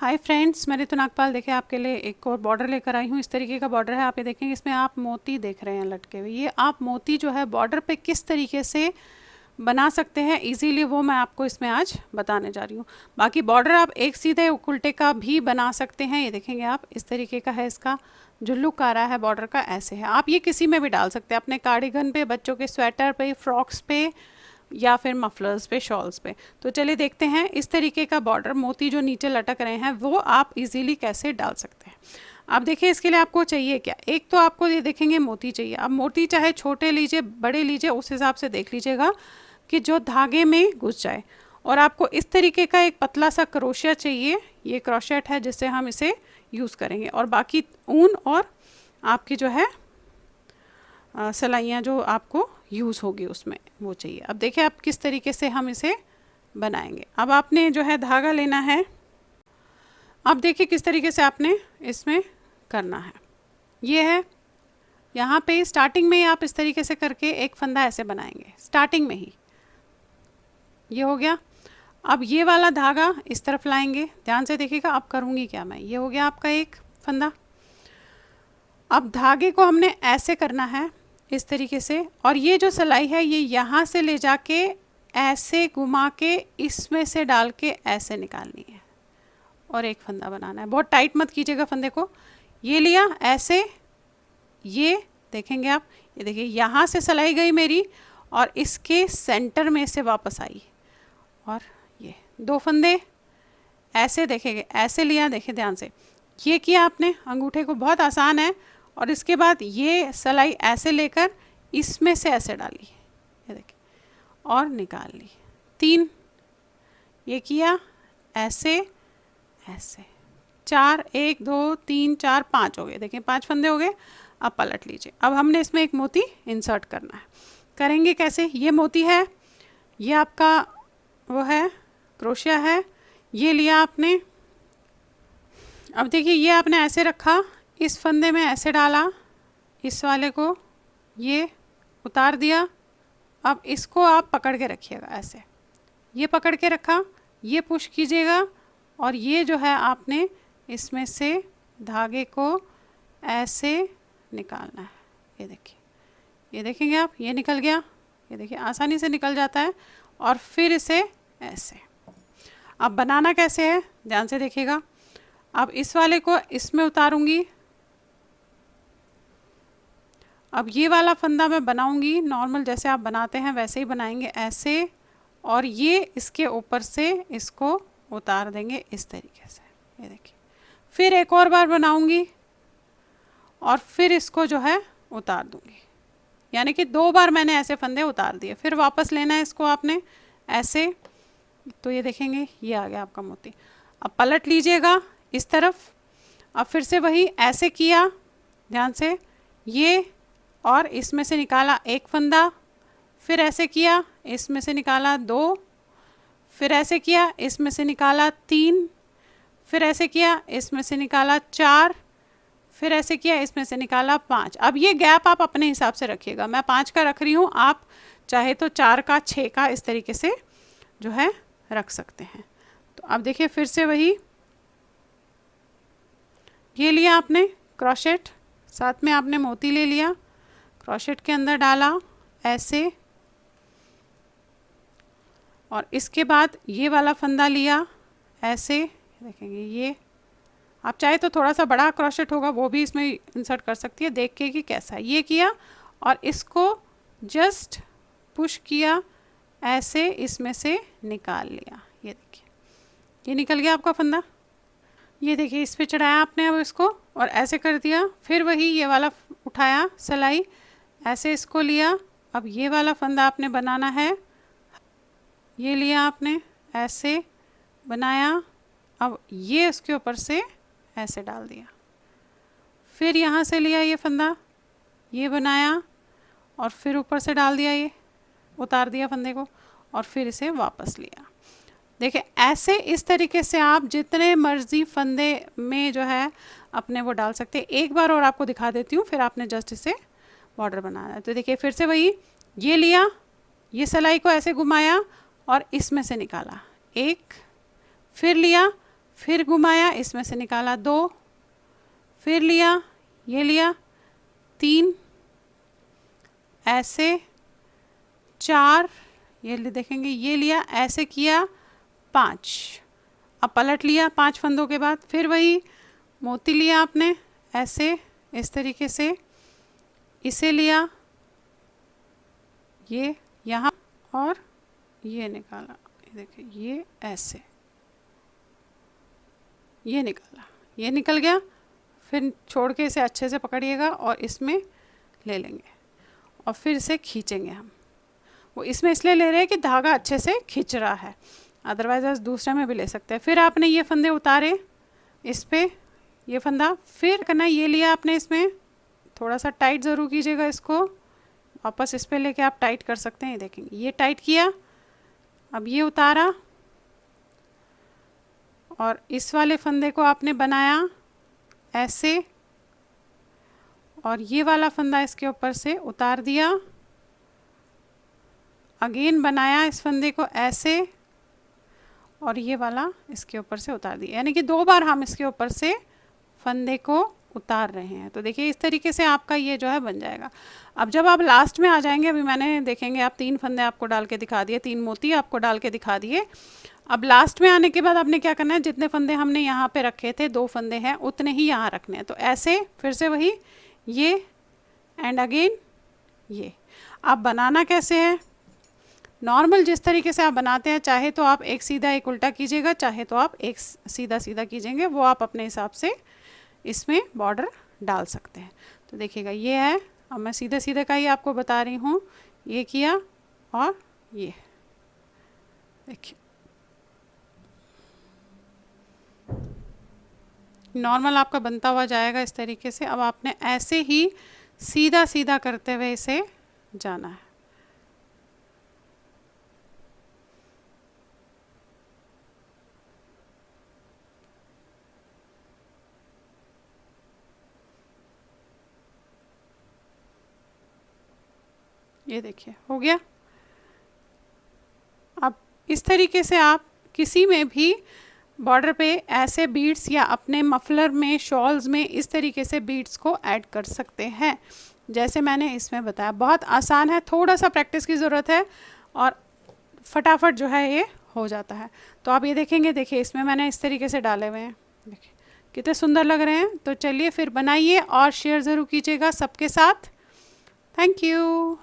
Hi friends, मैं रितु नागपाल देखिए आपके लिए एक और बॉर्डर लेकर आई हूँ। इस तरीके का बॉर्डर है। आप ये देखेंगे इसमें आप मोती देख रहे हैं लटके हुए। ये आप मोती जो है बॉर्डर पे किस तरीके से बना सकते हैं इजीली, वो मैं आपको इसमें आज बताने जा रही हूँ। बाकी बॉर्डर आप एक सीधे उल्टे का भी बना सकते हैं। ये देखेंगे आप इस तरीके का है, इसका जो लुक आ रहा है बॉर्डर का ऐसे है। आप ये किसी में भी डाल सकते हैं, अपने कार्डिगन पे, बच्चों के स्वेटर पे, फ्रॉक्स पे, या फिर मफलर्स पे, शॉल्स पे। तो चलिए देखते हैं इस तरीके का बॉर्डर मोती जो नीचे लटक रहे हैं वो आप इजीली कैसे डाल सकते हैं। अब देखिए इसके लिए आपको चाहिए क्या। एक तो आपको ये देखेंगे मोती चाहिए। अब मोती चाहे छोटे लीजिए बड़े लीजिए, उस हिसाब से देख लीजिएगा कि जो धागे में घुस जाए। और आपको इस तरीके का एक पतला सा क्रोशिया चाहिए। ये क्रोशेट है जिससे हम इसे यूज़ करेंगे। और बाकी ऊन और आपकी जो है सिलाइयाँ जो आपको यूज़ होगी उसमें वो चाहिए। अब देखिए आप किस तरीके से हम इसे बनाएंगे। अब आपने जो है धागा लेना है। अब देखिए किस तरीके से आपने इसमें करना है। ये है यहाँ पे स्टार्टिंग में ही आप इस तरीके से करके एक फंदा ऐसे बनाएंगे स्टार्टिंग में ही। ये हो गया। अब ये वाला धागा इस तरफ लाएंगे, ध्यान से देखिएगा। अब करूँगी क्या मैं, ये हो गया आपका एक फंदा। अब धागे को हमने ऐसे करना है इस तरीके से, और ये जो सिलाई है ये यहाँ से ले जाके ऐसे घुमा के इसमें से डाल के ऐसे निकालनी है और एक फंदा बनाना है। बहुत टाइट मत कीजिएगा फंदे को। ये लिया ऐसे, ये देखेंगे आप, ये देखिए यहाँ से सिलाई गई मेरी और इसके सेंटर में से वापस आई। और ये दो फंदे ऐसे देखेंगे, ऐसे लिया, देखिए ध्यान से, ये किया आपने अंगूठे को, बहुत आसान है। और इसके बाद ये सिलाई ऐसे लेकर इसमें से ऐसे डाली, ये देखिए, और निकाल ली। 3 ये किया ऐसे ऐसे, 4 1 2 3 4 5 हो गए। देखिए 5 फंदे हो गए। अब पलट लीजिए। अब हमने इसमें एक मोती इंसर्ट करना है। करेंगे कैसे। ये मोती है, ये आपका वो है क्रोशिया है, ये लिया आपने। अब देखिए ये आपने ऐसे रखा, इस फंदे में ऐसे डाला, इस वाले को ये उतार दिया। अब इसको आप पकड़ के रखिएगा ऐसे, ये पकड़ के रखा, ये पुश कीजिएगा और ये जो है आपने इसमें से धागे को ऐसे निकालना है। ये देखिए, ये देखेंगे आप, ये निकल गया। ये देखिए आसानी से निकल जाता है। और फिर इसे ऐसे। अब बनाना कैसे है ध्यान से देखिएगा। अब इस वाले को इसमें उतारूंगी। अब ये वाला फंदा मैं बनाऊंगी नॉर्मल जैसे आप बनाते हैं वैसे ही बनाएंगे ऐसे, और ये इसके ऊपर से इसको उतार देंगे इस तरीके से। ये देखिए, फिर एक और बार बनाऊंगी और फिर इसको जो है उतार दूंगी। यानी कि 2 बार मैंने ऐसे फंदे उतार दिए। फिर वापस लेना है इसको आपने ऐसे। तो ये देखेंगे ये आ गया आपका मोती। अब पलट लीजिएगा इस तरफ। अब फिर से वही ऐसे किया, ध्यान से, ये, और इसमें से निकाला एक फंदा, फिर ऐसे किया, इसमें से निकाला 2, फिर ऐसे किया, इसमें से निकाला 3, फिर ऐसे किया, इसमें से निकाला 4, फिर ऐसे किया, इसमें से निकाला 5। अब ये गैप आप अपने हिसाब से रखिएगा। मैं 5 का रख रही हूँ, आप चाहे तो 4 का, 6 का, इस तरीके से जो है रख सकते हैं। तो अब देखिए फिर से वही, ये लिया आपने क्रोशेट, साथ में आपने मोती ले लिया, क्रोशेट के अंदर डाला ऐसे, और इसके बाद ये वाला फंदा लिया ऐसे। देखेंगे ये आप चाहे तो थोड़ा सा बड़ा क्रोशेट होगा वो भी इसमें इंसर्ट कर सकती है, देख के कि कैसा है। ये किया और इसको जस्ट पुश किया ऐसे, इसमें से निकाल लिया। ये देखिए ये निकल गया आपका फंदा। ये देखिए इस पे चढ़ाया आपने अब इसको और ऐसे कर दिया। फिर वही ये वाला उठाया सिलाई, ऐसे इसको लिया। अब ये वाला फंदा आपने बनाना है, ये लिया आपने ऐसे बनाया। अब ये उसके ऊपर से ऐसे डाल दिया। फिर यहाँ से लिया ये फंदा, ये बनाया और फिर ऊपर से डाल दिया, ये उतार दिया फंदे को, और फिर इसे वापस लिया। देखिए ऐसे इस तरीके से आप जितने मर्जी फंदे में जो है अपने वो डाल सकते हैं। एक बार और आपको दिखा देती हूँ, फिर आपने जस्ट इसे बॉर्डर बनाना है। तो देखिए फिर से वही, ये लिया, ये सिलाई को ऐसे घुमाया और इसमें से निकाला एक, फिर लिया, फिर घुमाया, इसमें से निकाला 2, फिर लिया, ये लिया 3, ऐसे 4, ये देखेंगे ये लिया, ऐसे किया 5। अब पलट लिया 5 फंदों के बाद, फिर वही मोती लिया आपने ऐसे इस तरीके से, इसे लिया ये यहाँ और ये निकाला, ये देखिए ये ऐसे, ये निकाला, ये निकल गया। फिर छोड़ के इसे अच्छे से पकड़िएगा और इसमें ले लेंगे और फिर इसे खींचेंगे हम। वो इसमें इसलिए ले रहे हैं कि धागा अच्छे से खींच रहा है, अदरवाइज आप दूसरे में भी ले सकते हैं। फिर आपने ये फंदे उतारे इस पे, ये फंदा फिर करना, ये लिया आपने, इसमें थोड़ा सा टाइट ज़रूर कीजिएगा इसको, वापस इस पे लेके आप टाइट कर सकते हैं। ये देखेंगे ये टाइट किया, अब ये उतारा और इस वाले फंदे को आपने बनाया ऐसे और ये वाला फंदा इसके ऊपर से उतार दिया, अगेन बनाया इस फंदे को ऐसे और ये वाला इसके ऊपर से उतार दिया, यानी कि 2 बार हम इसके ऊपर से फंदे को उतार रहे हैं। तो देखिए इस तरीके से आपका ये जो है बन जाएगा। अब जब आप लास्ट में आ जाएंगे, अभी मैंने देखेंगे आप 3 फंदे आपको डाल के दिखा दिए, 3 मोती आपको डाल के दिखा दिए। अब लास्ट में आने के बाद आपने क्या करना है, जितने फंदे हमने यहाँ पे रखे थे 2 फंदे हैं उतने ही यहाँ रखने हैं। तो ऐसे फिर से वही ये एंड अगेन ये। आप बनाना कैसे है, नॉर्मल जिस तरीके से आप बनाते हैं, चाहे तो आप एक सीधा एक उल्टा कीजिएगा, चाहे तो आप एक सीधा सीधा कीजिएंगे, वो आप अपने हिसाब से इसमें बॉर्डर डाल सकते हैं। तो देखिएगा ये है, अब मैं सीधे सीधे का ही आपको बता रही हूँ, ये किया और ये देखिए नॉर्मल आपका बनता हुआ जाएगा इस तरीके से। अब आपने ऐसे ही सीधा सीधा करते हुए इसे जाना है। ये देखिए हो गया। अब इस तरीके से आप किसी में भी बॉर्डर पे ऐसे बीड्स या अपने मफलर में, शॉल्स में इस तरीके से बीड्स को ऐड कर सकते हैं, जैसे मैंने इसमें बताया। बहुत आसान है, थोड़ा सा प्रैक्टिस की ज़रूरत है और फटाफट जो है ये हो जाता है। तो आप ये देखेंगे, देखिए इसमें मैंने इस तरीके से डाले हुए हैं, देखिए कितने सुंदर लग रहे हैं। तो चलिए फिर बनाइए और शेयर ज़रूर कीजिएगा सबके साथ। Thank you.